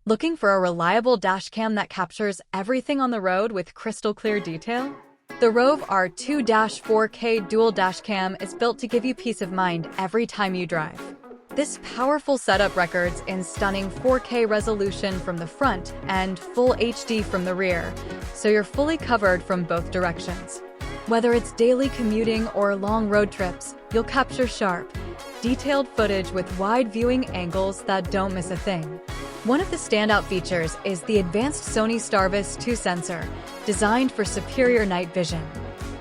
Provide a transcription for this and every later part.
Looking for a reliable dashcam that captures everything on the road with crystal clear detail? The ROVE R2-4K dual dashcam is built to give you peace of mind every time you drive. This powerful setup records in stunning 4K resolution from the front and full HD from the rear, so you're fully covered from both directions. Whether it's daily commuting or long road trips, you'll capture sharp, detailed footage with wide viewing angles that don't miss a thing. One of the standout features is the advanced Sony STARVIS 2 sensor, designed for superior night vision.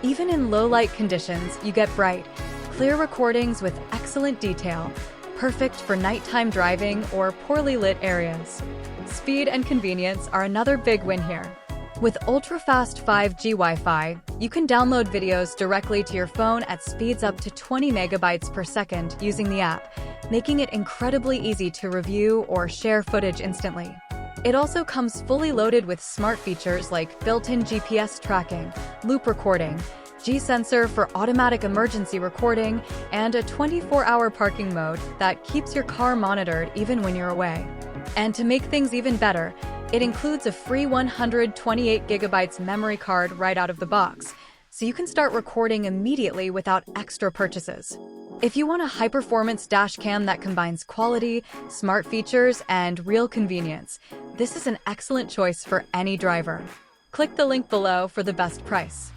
Even in low-light conditions, you get bright, clear recordings with excellent detail, perfect for nighttime driving or poorly lit areas. Speed and convenience are another big win here. With ultra-fast 5G Wi-Fi, you can download videos directly to your phone at speeds up to 20 megabytes per second using the app, making it incredibly easy to review or share footage instantly. It also comes fully loaded with smart features like built-in GPS tracking, loop recording, G-sensor for automatic emergency recording, and a 24-hour parking mode that keeps your car monitored even when you're away. And to make things even better, it includes a free 128 gigabytes memory card right out of the box, so you can start recording immediately without extra purchases. If you want a high-performance dashcam that combines quality, smart features, and real convenience, this is an excellent choice for any driver. Click the link below for the best price.